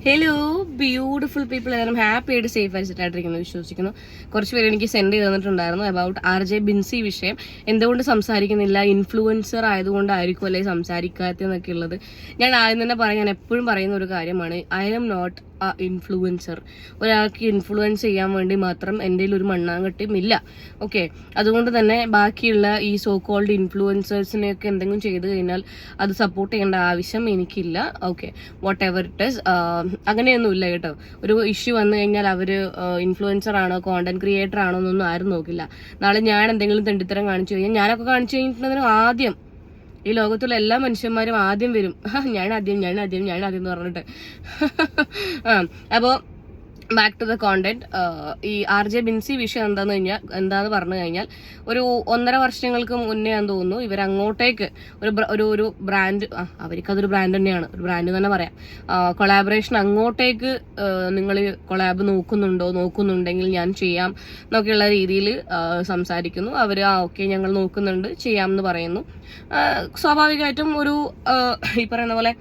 Hello beautiful people, എല്ലാവരും happy ആയിട്ട് safe ആയിട്ട് സെറ്റായിട്ടിരിക്കുന്നു വിശ്വസിക്കുന്നു. കുറച്ച് പേര് എനിക്ക് സെൻഡ് ചെയ്ത് തന്നിട്ടുണ്ടായിരുന്നു അബൌട്ട് RJ ബിൻസി വിഷയം. എന്തുകൊണ്ട് സംസാരിക്കുന്നില്ല, ഇൻഫ്ലുവൻസർ ആയതുകൊണ്ടായിരിക്കും അല്ലെ സംസാരിക്കാത്തതെന്നൊക്കെ ഉള്ളത്. ഞാൻ ആദ്യം തന്നെ പറയാം, ഞാൻ എപ്പോഴും പറയുന്ന ഒരു കാര്യമാണ്, ഐ ആം നോട്ട് ഇൻഫ്ലുവൻസർ. ഒരാൾക്ക് ഇൻഫ്ലുവൻസ് ചെയ്യാൻ വേണ്ടി മാത്രം എൻ്റെ ഒരു മണ്ണാങ്കട്ടിയും ഇല്ല. ഓക്കെ, അതുകൊണ്ട് തന്നെ ബാക്കിയുള്ള ഈ സോ കോൾഡ് ഇൻഫ്ലുവൻസേഴ്സിനെയൊക്കെ എന്തെങ്കിലും ചെയ്തു കഴിഞ്ഞാൽ അത് സപ്പോർട്ട് ചെയ്യേണ്ട ആവശ്യം എനിക്കില്ല. Okay, what ever it is, അങ്ങനെയൊന്നുമില്ല കേട്ടോ. ഒരു ഇഷ്യൂ വന്നു കഴിഞ്ഞാൽ അവർ ഇൻഫ്ലുവൻസർ ആണോ കോണ്ടന്റ് ക്രിയേറ്റർ ആണോ എന്നൊന്നും ആരും നോക്കില്ല. നാളെ ഞാൻ എന്തെങ്കിലും തെണ്ടിത്തരം കാണിച്ചു കഴിഞ്ഞാൽ, ഞാനൊക്കെ കാണിച്ചു കഴിഞ്ഞിട്ടുണ്ടെങ്കിലും ആദ്യം ഈ ലോകത്തുള്ള എല്ലാ മനുഷ്യന്മാരും ആദ്യം വരും, ഞാനാദ്യം എന്ന് പറഞ്ഞിട്ട്. അപ്പോൾ ബാക്ക് ടു ദ കോണ്ടന്റ്. ഈ RJ ബിൻസി വിഷയം എന്താന്ന് പറഞ്ഞു കഴിഞ്ഞാൽ, ഒരു 1.5 വർഷങ്ങൾക്ക് മുന്നേ എന്ന് തോന്നുന്നു, ഇവരങ്ങോട്ടേക്ക് ഒരു ബ്രാൻഡ്, അവർക്കതൊരു ബ്രാൻഡ് തന്നെയാണ്, ഒരു ബ്രാൻഡ് തന്നെ പറയാം, കൊളാബറേഷൻ അങ്ങോട്ടേക്ക് നിങ്ങൾ കൊളാബ് നോക്കുന്നുണ്ടെങ്കിൽ ഞാൻ ചെയ്യാം എന്നൊക്കെയുള്ള രീതിയിൽ സംസാരിക്കുന്നു. അവർ ഓക്കെ ഞങ്ങൾ നോക്കുന്നുണ്ട്, ചെയ്യാമെന്ന് പറയുന്നു. സ്വാഭാവികമായിട്ടും ഒരു ഈ പറയുന്ന പോലെ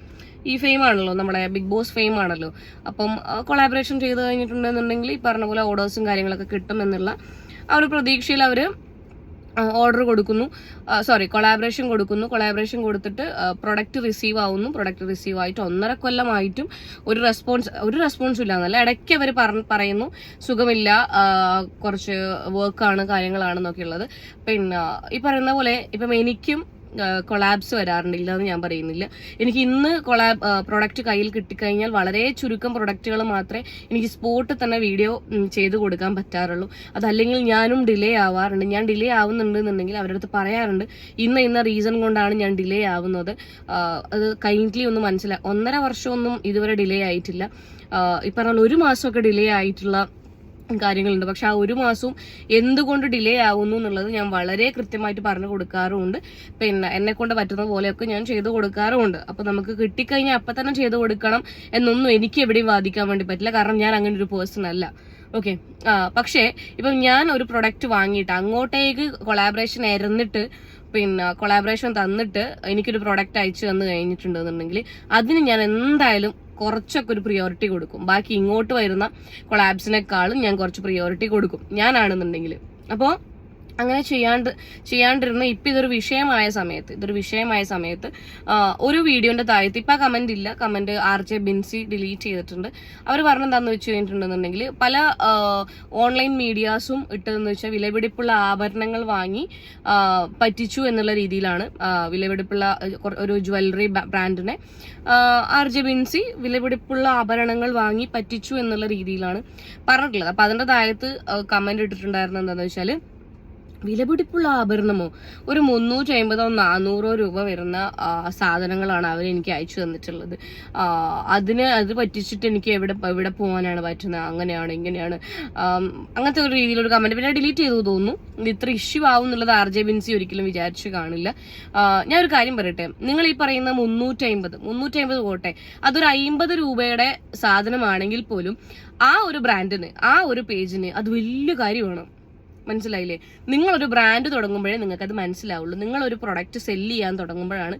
ഈ ഫെയിം ആണല്ലോ, നമ്മുടെ ബിഗ് ബോസ് ഫെയിം ആണല്ലോ. അപ്പം കൊളാബറേഷൻ ചെയ്ത് കഴിഞ്ഞിട്ടുണ്ടെന്നുണ്ടെങ്കിൽ ഈ പറഞ്ഞ പോലെ ഓർഡേഴ്സും കാര്യങ്ങളൊക്കെ കിട്ടും എന്നുള്ള ആ ഒരു പ്രതീക്ഷയിൽ അവർ ഓർഡർ കൊടുക്കുന്നു, കൊളാബറേഷൻ കൊടുത്തിട്ട് പ്രൊഡക്റ്റ് റിസീവ് ആവുന്നു. പ്രൊഡക്റ്റ് റിസീവ് ആയിട്ട് 1.5 കൊല്ലമായിട്ടും ഒരു റെസ്പോൺസും ഇല്ല എന്നല്ല. ഇടയ്ക്ക് അവർ പറയുന്നു സുഖമില്ല, കുറച്ച് വർക്കാണ് കാര്യങ്ങളാണെന്നൊക്കെ ഉള്ളത്. പിന്നെ ഈ പറയുന്ന പോലെ ഇപ്പം എനിക്കും കൊളാബ്സ് വരാറുണ്ട്, ഇല്ലാന്ന് ഞാൻ പറയുന്നില്ല. എനിക്ക് ഇന്ന് പ്രൊഡക്റ്റ് കയ്യിൽ കിട്ടിക്കഴിഞ്ഞാൽ വളരെ ചുരുക്കം പ്രൊഡക്റ്റുകൾ മാത്രമേ എനിക്ക് സ്പോട്ടിൽ തന്നെ വീഡിയോ ചെയ്ത് കൊടുക്കാൻ പറ്റാറുള്ളൂ. അതല്ലെങ്കിൽ ഞാനും ഡിലേ ആവാറുണ്ട്. ഞാൻ ഡിലേ ആവുന്നുണ്ടെന്നുണ്ടെങ്കിൽ അവരുടെ അടുത്ത് പറയാറുണ്ട്, ഇന്ന റീസൺ കൊണ്ടാണ് ഞാൻ ഡിലേ ആവുന്നത്, അത് കൈൻഡ്ലി ഒന്ന് മനസ്സിലാക്കാം. 1.5 വർഷമൊന്നും ഇതുവരെ ഡിലേ ആയിട്ടില്ല. ഈ പറഞ്ഞ 1 മാസമൊക്കെ ഡിലേ ആയിട്ടുള്ള കാര്യങ്ങളുണ്ട്. പക്ഷെ ആ 1 മാസവും എന്തുകൊണ്ട് ഡിലേ ആവുന്നു എന്നുള്ളത് ഞാൻ വളരെ കൃത്യമായിട്ട് പറഞ്ഞു കൊടുക്കാറുമുണ്ട്. പിന്നെ എന്നെ കൊണ്ട് പറ്റുന്ന പോലെയൊക്കെ ഞാൻ ചെയ്തു കൊടുക്കാറുമുണ്ട്. അപ്പൊ നമുക്ക് കിട്ടിക്കഴിഞ്ഞാൽ അപ്പൊ തന്നെ ചെയ്തു കൊടുക്കണം എന്നൊന്നും എനിക്ക് എവിടെയും വാദിക്കാൻ വേണ്ടി പറ്റില്ല, കാരണം ഞാൻ അങ്ങനെ ഒരു പേഴ്സൺ അല്ല. ഓക്കെ, പക്ഷേ ഇപ്പം ഞാൻ ഒരു പ്രൊഡക്റ്റ് വാങ്ങിയിട്ട് അങ്ങോട്ടേക്ക് കൊളാബറേഷൻ ഇരുന്നിട്ട് പിന്നെ കൊളാബറേഷൻ തന്നിട്ട് എനിക്കൊരു പ്രൊഡക്റ്റ് അയച്ചു തന്നു കഴിഞ്ഞിട്ടുണ്ടെന്നുണ്ടെങ്കിൽ അതിന് ഞാൻ എന്തായാലും കുറച്ചൊക്കെ ഒരു പ്രിയോറിറ്റി കൊടുക്കും. ബാക്കി ഇങ്ങോട്ട് വരുന്ന കൊളാബ്സിനേക്കാളും ഞാൻ കുറച്ച് പ്രിയോറിറ്റി കൊടുക്കും ഞാനാണെന്നുണ്ടെങ്കിൽ. അപ്പോൾ അങ്ങനെ ചെയ്യാണ്ടിരുന്ന ഇപ്പം ഇതൊരു വിഷയമായ സമയത്ത് ഒരു വീഡിയോന്റെ താഴത്ത് ഇപ്പം കമന്റ് RJ ബിൻസി ഡിലീറ്റ് ചെയ്തിട്ടുണ്ട്. അവർ പറഞ്ഞെന്താന്ന് വെച്ച് കഴിഞ്ഞിട്ടുണ്ടെന്നുണ്ടെങ്കിൽ, പല ഓൺലൈൻ മീഡിയാസും ഇട്ടതെന്ന് വെച്ചാൽ വിലപിടിപ്പുള്ള ആഭരണങ്ങൾ വാങ്ങി പറ്റിച്ചു എന്നുള്ള രീതിയിലാണ്. വിലപിടിപ്പുള്ള ഒരു ജ്വല്ലറി ബ്രാൻഡിനെ RJ ബിൻസി വിലപിടിപ്പുള്ള ആഭരണങ്ങൾ വാങ്ങി പറ്റിച്ചു എന്നുള്ള രീതിയിലാണ് പറഞ്ഞിട്ടുള്ളത്. അപ്പൊ അതിന്റെ താഴത്ത് കമന്റ് ഇട്ടിട്ടുണ്ടായിരുന്നത് എന്താണെന്ന് വെച്ചാൽ, വിലപിടിപ്പുള്ള ആഭരണമോ, ഒരു 350 400 രൂപ വരുന്ന സാധനങ്ങളാണ് അവർ എനിക്ക് അയച്ചു തന്നിട്ടുള്ളത്. അത് പറ്റിച്ചിട്ട് എനിക്ക് എവിടെ പോകാനാണ് പറ്റുന്നത്, അങ്ങനെയാണ് ഇങ്ങനെയാണ്, അങ്ങനത്തെ ഒരു രീതിയിലൊരു കമന്റ് പിന്നെ ഡിലീറ്റ് ചെയ്തു തോന്നുന്നു. ഇത് ഇത്ര ഇഷ്യൂ ആവും എന്നുള്ളത് RJ ബിൻസി ഒരിക്കലും വിചാരിച്ചു കാണില്ല. ഞാൻ ഒരു കാര്യം പറയട്ടെ, നിങ്ങൾ ഈ പറയുന്ന 350 പോട്ടെ, അതൊരു 50 രൂപയുടെ സാധനമാണെങ്കിൽ പോലും ആ ഒരു ബ്രാൻഡിന്, ആ ഒരു പേജിന് അത് വലിയ കാര്യമാണ്. മനസ്സിലായില്ലേ? നിങ്ങളൊരു ബ്രാൻഡ് തുടങ്ങുമ്പോഴേ നിങ്ങൾക്ക് അത് മനസ്സിലാവുള്ളൂ. നിങ്ങളൊരു പ്രൊഡക്റ്റ് സെല്ല് ചെയ്യാൻ തുടങ്ങുമ്പോഴാണ്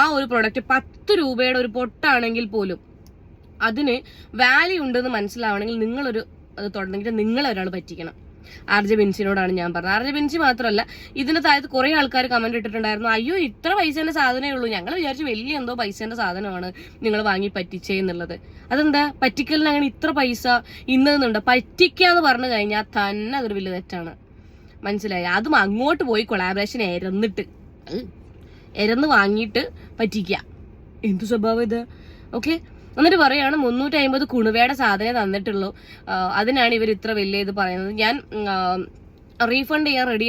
ആ ഒരു പ്രൊഡക്റ്റ് 10 രൂപയുടെ ഒരു പൊട്ടാണെങ്കിൽ പോലും അതിന് വാല്യൂ ഉണ്ടെന്ന് മനസ്സിലാവണമെങ്കിൽ അത് തുടങ്ങിയിട്ട് നിങ്ങളൊരാൾ പറ്റിക്കണം. RJ ബിൻസിനോടാണ് ഞാൻ പറഞ്ഞത്. RJ ബിൻസി മാത്രമല്ല, ഇതിന്റെ താഴത്ത് കുറെ ആൾക്കാർ കമന്റ് ഇട്ടിട്ടുണ്ടായിരുന്നു, അയ്യോ ഇത്ര പൈസേന്റെ സാധനമേ ഉള്ളൂ, ഞങ്ങൾ വിചാരിച്ചു വലിയ എന്തോ പൈസേന്റെ സാധനമാണ് നിങ്ങൾ വാങ്ങി പറ്റിച്ചേ എന്നുള്ളത്. അതെന്താ പറ്റിക്കലിന് അങ്ങനെ ഇത്ര പൈസ ഇന്നതെന്നുണ്ട്? പറ്റിക്കാന്ന് പറഞ്ഞു കഴിഞ്ഞാൽ തന്നെ അതൊരു വലിയ തെറ്റാണ്. മനസ്സിലായി? അതും അങ്ങോട്ട് പോയി കൊളാബറേഷൻ എരന്ന് വാങ്ങിയിട്ട് പറ്റിക്കുക, എന്തു സ്വഭാവം ഇത്? ഓക്കെ, എന്നിട്ട് പറയാണ് 350 കുണുവയുടെ സാധനം തന്നിട്ടുള്ളൂ, അതിനാണ് ഇവർ ഇത്ര വലിയ ഇത് പറയുന്നത്. ഞാൻ റീഫണ്ട് ചെയ്യാൻ റെഡി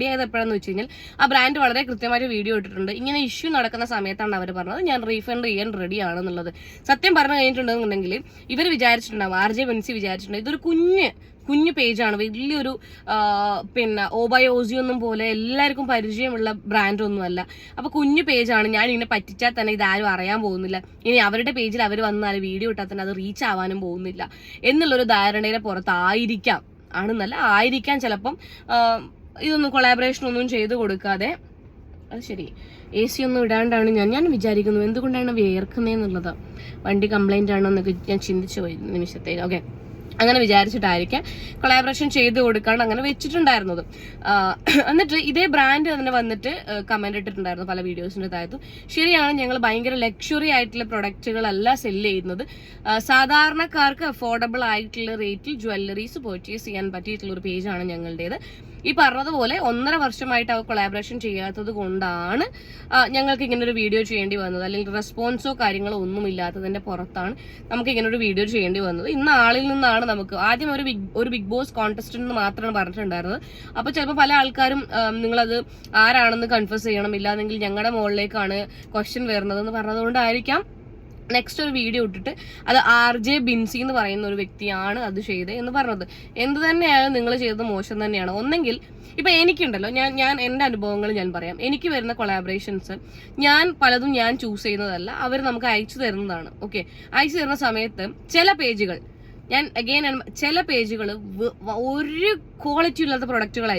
ആയത് എപ്പോഴാന്ന് വെച്ച് കഴിഞ്ഞാൽ, ആ ബ്രാൻഡ് വളരെ കൃത്യമായിട്ട് വീഡിയോ ഇട്ടിട്ടുണ്ട്. ഇങ്ങനെ ഇഷ്യൂ നടക്കുന്ന സമയത്താണ് അവർ പറഞ്ഞത് ഞാൻ റീഫണ്ട് ചെയ്യാൻ റെഡി ആണെന്നുള്ളത്. സത്യം പറഞ്ഞു കഴിഞ്ഞിട്ടുണ്ടെന്നുണ്ടെങ്കിൽ ഇവർ വിചാരിച്ചിട്ടുണ്ടാവും, RJ ബിൻസി വിചാരിച്ചിട്ടുണ്ട് ഇതൊരു കുഞ്ഞു പേജാണ്, വലിയൊരു പിന്നെ ഓബയോസിയൊന്നും പോലെ എല്ലാവർക്കും പരിചയമുള്ള ബ്രാൻഡ് ഒന്നുമല്ല. അപ്പൊ കുഞ്ഞു പേജാണ്, ഞാൻ ഇതിനെ പറ്റിച്ചാൽ തന്നെ ഇതാരും അറിയാൻ പോകുന്നില്ല, ഇനി അവരുടെ പേജിൽ അവർ വന്നാൽ വീഡിയോ ഇട്ടാൽ തന്നെ അത് റീച്ച് ആവാനും പോകുന്നില്ല എന്നുള്ളൊരു ധാരണയുടെ പുറത്തായിരിക്കാം, ആയിരിക്കാം ചിലപ്പം ഇതൊന്നും കൊളാബറേഷൻ ഒന്നും ചെയ്ത് കൊടുക്കാതെ. അത് ശരി, AC ഒന്നും ഇടാണ്ടാണ് ഞാൻ വിചാരിക്കുന്നു എന്തുകൊണ്ടാണ് വിയർക്കുന്നതെന്നുള്ളത്. വണ്ടി കംപ്ലൈന്റ് ആണോ എന്നൊക്കെ ഞാൻ ചിന്തിച്ചു പോയി നിമിഷത്തേക്ക്. ഓക്കെ, അങ്ങനെ വിചാരിച്ചിട്ടായിരിക്കാം കൊളാബറേഷൻ ചെയ്ത് കൊടുക്കാണ്ട് അങ്ങനെ വെച്ചിട്ടുണ്ടായിരുന്നത്. എന്നിട്ട് ഇതേ ബ്രാൻഡ് തന്നെ വന്നിട്ട് കമന്റ് ഇട്ടിട്ടുണ്ടായിരുന്നു പല വീഡിയോസിന്റെ താഴത്തും. ശരിയാണ്, ഞങ്ങൾ ഭയങ്കര ലക്ഷറി ആയിട്ടുള്ള പ്രൊഡക്റ്റുകളല്ല സെല്ല് ചെയ്യുന്നത്. സാധാരണക്കാർക്ക് അഫോർഡബിൾ ആയിട്ടുള്ള റേറ്റിൽ ജ്വല്ലറീസ് പർച്ചേസ് ചെയ്യാൻ പറ്റിയിട്ടുള്ള ഒരു പേജാണ് ഞങ്ങളുടേത്. ഈ പറഞ്ഞതുപോലെ 1.5 വർഷമായിട്ട് അവർ കൊളാബറേഷൻ ചെയ്യാത്തത് കൊണ്ടാണ് ഞങ്ങൾക്ക് ഇങ്ങനെ ഒരു വീഡിയോ ചെയ്യേണ്ടി വന്നത്. അല്ലെങ്കിൽ റെസ്പോൺസോ കാര്യങ്ങളോ ഒന്നും ഇല്ലാത്തതിന്റെ പുറത്താണ് നമുക്ക് ഇങ്ങനെ ഒരു വീഡിയോ ചെയ്യേണ്ടി വന്നത്. ഇന്ന് ആളിൽ നിന്നാണ് നമുക്ക് ആദ്യം ഒരു ബിഗ് ബോസ് കോൺടെസ്റ്റന്റ് എന്ന് മാത്രമാണ് പറഞ്ഞിട്ടുണ്ടായിരുന്നത്. അപ്പൊ ചിലപ്പോൾ പല ആൾക്കാരും നിങ്ങളത് ആരാണെന്ന് കൺഫ്യൂസ് ചെയ്യണം, ഇല്ലാന്നെങ്കിൽ ഞങ്ങളുടെ മുകളിലേക്കാണ് ക്വസ്റ്റ്യൻ വരുന്നതെന്ന് പറഞ്ഞതുകൊണ്ടായിരിക്കാം നെക്സ്റ്റ് ഒരു വീഡിയോ ഇട്ടിട്ട് അത് RJ ബിൻസി എന്ന് പറയുന്ന ഒരു വ്യക്തിയാണ് അത് ചെയ്തത് എന്ന് പറഞ്ഞത്. എന്ത് തന്നെയായാലും നിങ്ങൾ ചെയ്തത് മോശം തന്നെയാണ്. ഒന്നെങ്കിൽ ഇപ്പൊ എനിക്കുണ്ടല്ലോ, ഞാൻ എന്റെ അനുഭവങ്ങൾ ഞാൻ പറയാം. എനിക്ക് വരുന്ന കൊളാബറേഷൻസ് പലതും ഞാൻ ചൂസ് ചെയ്യുന്നതല്ല, അവർ നമുക്ക് അയച്ചു തരുന്നതാണ്. ഓക്കെ, അയച്ചു തരുന്ന സമയത്ത് ചില പേജുകൾ ചില പേജുകൾ ഒരു ക്വാളിറ്റി ഇല്ലാത്ത പ്രൊഡക്റ്റുകൾ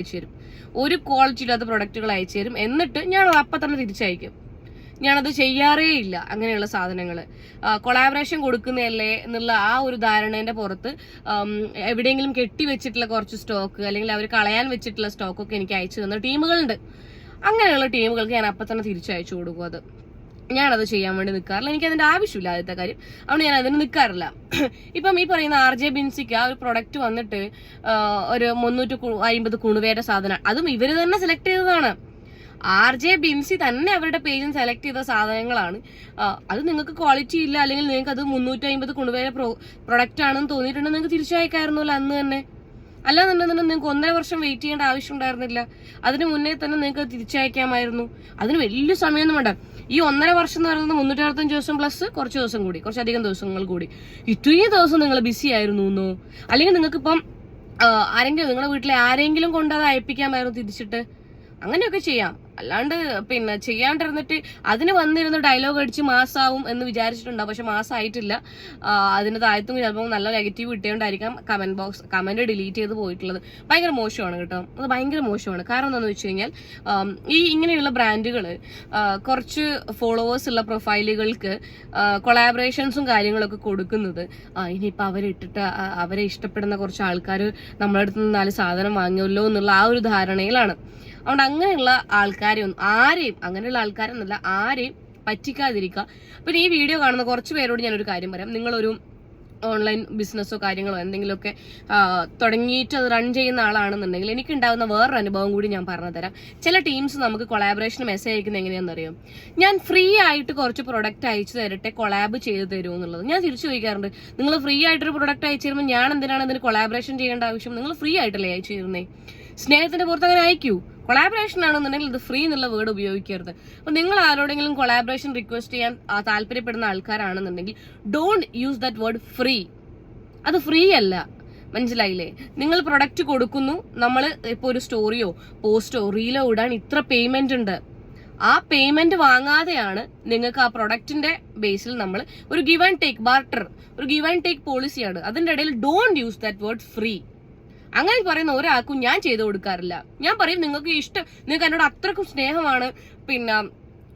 അയച്ചു തരും. എന്നിട്ട് ഞാൻ അപ്പം തന്നെ തിരിച്ചയക്കും. ഞാനത് ചെയ്യാറേ ഇല്ല. അങ്ങനെയുള്ള സാധനങ്ങൾ കൊളാബറേഷൻ കൊടുക്കുന്നതല്ലേ എന്നുള്ള ആ ഒരു ധാരണേന്റെ പുറത്ത് എവിടെയെങ്കിലും കെട്ടിവെച്ചിട്ടുള്ള കുറച്ച് സ്റ്റോക്ക് അല്ലെങ്കിൽ അവർ കളയാൻ വെച്ചിട്ടുള്ള സ്റ്റോക്കൊക്കെ എനിക്ക് അയച്ചു തന്ന ടീമുകളുണ്ട്. അങ്ങനെയുള്ള ടീമുകൾക്ക് ഞാൻ അപ്പം തന്നെ തിരിച്ചയച്ചു കൊടുക്കും. ഞാനത് ചെയ്യാൻ വേണ്ടി നിൽക്കാറില്ല, എനിക്ക് അതിന്റെ ആവശ്യമില്ല. ആദ്യത്തെ കാര്യം, അതുകൊണ്ട് ഞാൻ അതിന് നിൽക്കാറില്ല. ഇപ്പം ഈ പറയുന്ന RJ ബിൻസിക്ക് ആ ഒരു പ്രൊഡക്റ്റ് വന്നിട്ട് ഒരു 350 കുണുവേരുടെ സാധനം, അതും ഇവര് തന്നെ സെലക്ട് ചെയ്തതാണ്. RJ ബിൻസി തന്നെ അവരുടെ പേജിൽ സെലക്ട് ചെയ്ത സാധനങ്ങളാണ്. അത് നിങ്ങൾക്ക് ക്വാളിറ്റി ഇല്ല, അല്ലെങ്കിൽ നിങ്ങൾക്ക് അത് 350 കുണുവേരെ പ്രൊഡക്റ്റ് ആണെന്ന് തോന്നിയിട്ടുണ്ടെങ്കിൽ നിങ്ങൾക്ക് തിരിച്ചയക്കായിരുന്നല്ലോ അന്ന് തന്നെ. അല്ലാന്നുണ്ടെന്നുണ്ടെങ്കിൽ നിങ്ങൾക്ക് 1.5 വർഷം വെയിറ്റ് ചെയ്യേണ്ട ആവശ്യം ഉണ്ടായിരുന്നില്ല. അതിന് മുന്നേ തന്നെ നിങ്ങൾക്ക് തിരിച്ചയക്കാമായിരുന്നു. അതിന് വലിയ സമയമൊന്നും വേണ്ട. ഈ 1.5 വർഷം എന്ന് പറയുന്നത് 365 ദിവസം പ്ലസ് കുറച്ചധികം ദിവസങ്ങൾ കൂടി. ഇത്രയും ദിവസം നിങ്ങൾ ബിസി ആയിരുന്നു എന്നോ, അല്ലെങ്കിൽ നിങ്ങൾക്കിപ്പം നിങ്ങളുടെ വീട്ടിലെ ആരെങ്കിലും കൊണ്ട് അത് അയപ്പിക്കാമായിരുന്നു തിരിച്ചിട്ട്. അങ്ങനെയൊക്കെ ചെയ്യാം. അല്ലാണ്ട് ചെയ്യാണ്ടിരുന്നിട്ട് അതിന് വന്നിരുന്ന് ഡയലോഗ് അടിച്ച് മാസാവും എന്ന് വിചാരിച്ചിട്ടുണ്ടാവും. പക്ഷെ മാസമായിട്ടില്ല. അതിന് താഴത്തും ചിലപ്പോൾ നല്ല നെഗറ്റീവ് കിട്ടിയോണ്ടായിരിക്കാം കമന്റ് ഡിലീറ്റ് ചെയ്ത് പോയിട്ടുള്ളത്. ഭയങ്കര മോശമാണ് കേട്ടോ, അത് ഭയങ്കര മോശമാണ്. കാരണം എന്താണെന്ന് വെച്ച് കഴിഞ്ഞാൽ ഇങ്ങനെയുള്ള ബ്രാൻഡുകൾ കുറച്ച് ഫോളോവേഴ്സ് ഉള്ള പ്രൊഫൈലുകൾക്ക് കൊളാബറേഷൻസും കാര്യങ്ങളൊക്കെ കൊടുക്കുന്നത് ഇനിയിപ്പോൾ അവരെ ഇഷ്ടപ്പെടുന്ന കുറച്ച് ആൾക്കാർ നമ്മുടെ അടുത്ത് നിന്ന് 4 സാധനം വാങ്ങിയല്ലോ എന്നുള്ള ആ ഒരു ധാരണയിലാണ്. അതുകൊണ്ട് അങ്ങനെയുള്ള അങ്ങനെയുള്ള ആൾക്കാരെന്നല്ല, ആരെയും പറ്റിക്കാതിരിക്കുക. പിന്നെ ഈ വീഡിയോ കാണുന്ന കുറച്ച് പേരോട് ഞാനൊരു കാര്യം പറയാം. നിങ്ങളൊരു ഓൺലൈൻ ബിസിനസ്സോ കാര്യങ്ങളോ എന്തെങ്കിലുമൊക്കെ തുടങ്ങിയിട്ട് അത് റൺ ചെയ്യുന്ന ആളാണെന്നുണ്ടെങ്കിൽ എനിക്കുണ്ടാകുന്ന വേറൊരു അനുഭവം കൂടി ഞാൻ പറഞ്ഞു തരാം. ചില ടീംസ് നമുക്ക് കൊളാബറേഷൻ മെസ്സേജ് അയക്കുന്നത് എങ്ങനെയാണെന്നറിയാം. ഞാൻ ഫ്രീ ആയിട്ട് കുറച്ച് പ്രൊഡക്റ്റ് അയച്ചു തരട്ടെ, കൊളാബ് ചെയ്ത് തരുമോ എന്നുള്ളത് ഞാൻ തിരിച്ചു ചോദിക്കാറുണ്ട്. നിങ്ങൾ ഫ്രീ ആയിട്ടൊരു പ്രൊഡക്റ്റ് അയച്ചു തരുമ്പോൾ ഞാൻ എന്തിനാണ് ഇതിന് കൊളാബറേഷൻ ചെയ്യേണ്ട ആവശ്യം? നിങ്ങൾ ഫ്രീ ആയിട്ടല്ലേ അയച്ചു തരുന്നേ? സ്നേഹത്തിന്റെ പുറത്ത് അങ്ങനെ അയക്കൂ. കൊളാബറേഷൻ ആണെന്നുണ്ടെങ്കിൽ ഇത് ഫ്രീ എന്നുള്ള വേർഡ് ഉപയോഗിക്കരുത്. അപ്പൊ നിങ്ങൾ ആരോടെങ്കിലും കൊളാബറേഷൻ റിക്വസ്റ്റ് ചെയ്യാൻ താല്പര്യപ്പെടുന്ന ആൾക്കാരാണെന്നുണ്ടെങ്കിൽ don't use that word free. അത് ഫ്രീ അല്ല, മനസ്സിലായില്ലേ? നിങ്ങൾ പ്രൊഡക്റ്റ് കൊടുക്കുന്നു, നമ്മൾ ഇപ്പൊ ഒരു സ്റ്റോറിയോ പോസ്റ്റോ റീലോ ഇടാൻ ഇത്ര പേയ്മെന്റ് ഉണ്ട്. ആ പേയ്മെന്റ് വാങ്ങാതെയാണ് നിങ്ങൾക്ക് ആ പ്രൊഡക്റ്റിന്റെ ബേസിൽ നമ്മൾ ഒരു ഗിവ് ആൻഡ് ടേക്ക് ബാർട്ടർ, ഒരു ഗിവ് ആൻഡ് ടേക്ക് പോളിസിയാണ്. അതിന്റെ ഇടയിൽ don't use that word free. അങ്ങനെ പറയുന്ന ഒരാൾക്കും ഞാൻ ചെയ്തു കൊടുക്കാറില്ല. ഞാൻ പറയും, നിങ്ങൾക്ക് എന്നോട് അത്രക്കും സ്നേഹമാണ്,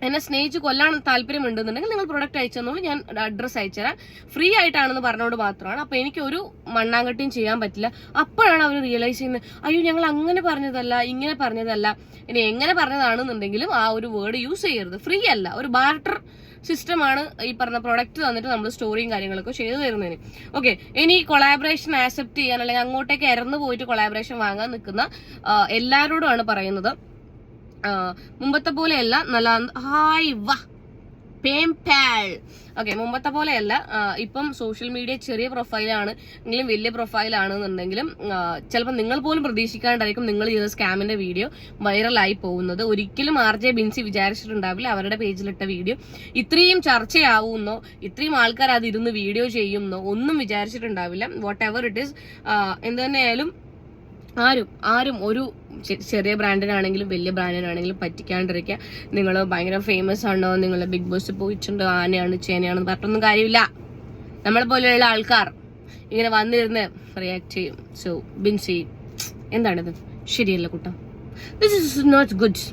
എന്നെ സ്നേഹിച്ച് കൊല്ലാൻ താല്പര്യമുണ്ടെന്നുണ്ടെങ്കിൽ നിങ്ങൾ പ്രൊഡക്റ്റ് അയച്ചു തന്നോളൂ, ഞാൻ അഡ്രസ്സ് അയച്ചുതരാം. ഫ്രീ ആയിട്ടാണെന്ന് പറഞ്ഞോട് മാത്രമാണ്. അപ്പൊ എനിക്ക് ഒരു മണ്ണാങ്കട്ടിയും ചെയ്യാൻ പറ്റില്ല. അപ്പോഴാണ് അവർ റിയലൈസ് ചെയ്യുന്നത്, അയ്യോ ഞങ്ങൾ അങ്ങനെ പറഞ്ഞതല്ല, ഇങ്ങനെ പറഞ്ഞതല്ല. ഇനി എങ്ങനെ പറഞ്ഞതാണെന്നുണ്ടെങ്കിലും ആ ഒരു വേർഡ് യൂസ് ചെയ്യരുത്. ഫ്രീ അല്ല, ഒരു ബാർട്ടർ സിസ്റ്റമാണ് ഈ പറഞ്ഞ പ്രൊഡക്റ്റ് തന്നിട്ട് നമ്മൾ സ്റ്റോറിയും കാര്യങ്ങളൊക്കെ ചെയ്തു തരുന്നതിന്. ഓക്കെ, ഇനി കൊളാബറേഷൻ ആക്സെപ്റ്റ് ചെയ്യാൻ അല്ലെങ്കിൽ അങ്ങോട്ടേക്ക് ഇറന്നു പോയിട്ട് കൊളാബറേഷൻ വാങ്ങാൻ നിൽക്കുന്ന എല്ലാവരോടുമാണ് പറയുന്നത്, മുമ്പത്തെ പോലെയല്ല. നല്ല ഹായ് വാ പേംപാൽ. ഓക്കെ, മുമ്പത്തെ പോലെയല്ല. ഇപ്പം സോഷ്യൽ മീഡിയ ചെറിയ പ്രൊഫൈലാണ് എങ്കിലും വലിയ പ്രൊഫൈലാണെന്നുണ്ടെങ്കിലും ചിലപ്പോൾ നിങ്ങൾ പോലും പ്രതീക്ഷിക്കാണ്ടായിരിക്കും നിങ്ങൾ ചെയ്ത സ്കാമിന്റെ വീഡിയോ വൈറലായി പോകുന്നത്. ഒരിക്കലും RJ ബിൻസി വിചാരിച്ചിട്ടുണ്ടാവില്ല അവരുടെ പേജിലിട്ട വീഡിയോ ഇത്രയും ചർച്ചയാവുമെന്നോ ഇത്രയും ആൾക്കാർ അതിരുന്ന് വീഡിയോ ചെയ്യുമെന്നോ ഒന്നും വിചാരിച്ചിട്ടുണ്ടാവില്ല. വാട്ട് എവർ ഇറ്റ് ഈസ്, എന്ത് തന്നെയായാലും ആരും ഒരു ചെറിയ ബ്രാൻഡിനാണെങ്കിലും വലിയ ബ്രാൻഡിനാണെങ്കിലും പറ്റിക്കാണ്ടിരിക്കുക. നിങ്ങൾ ഭയങ്കര ഫേമസ് ആണോ, നിങ്ങൾ ബിഗ് ബോസ് പോയിട്ടുണ്ട്, ആനയാണ് ചേനയാണെന്ന് പറഞ്ഞൊന്നും കാര്യമില്ല. നമ്മളെ പോലെയുള്ള ആൾക്കാർ ഇങ്ങനെ വന്നിരുന്ന് റിയാക്ട് ചെയ്യും. സോ ബിൻസി, എന്താണിത്? ശരിയല്ല കുട്ടാ, ദിസ് ഇസ് നോട്ട് ഗുഡ്.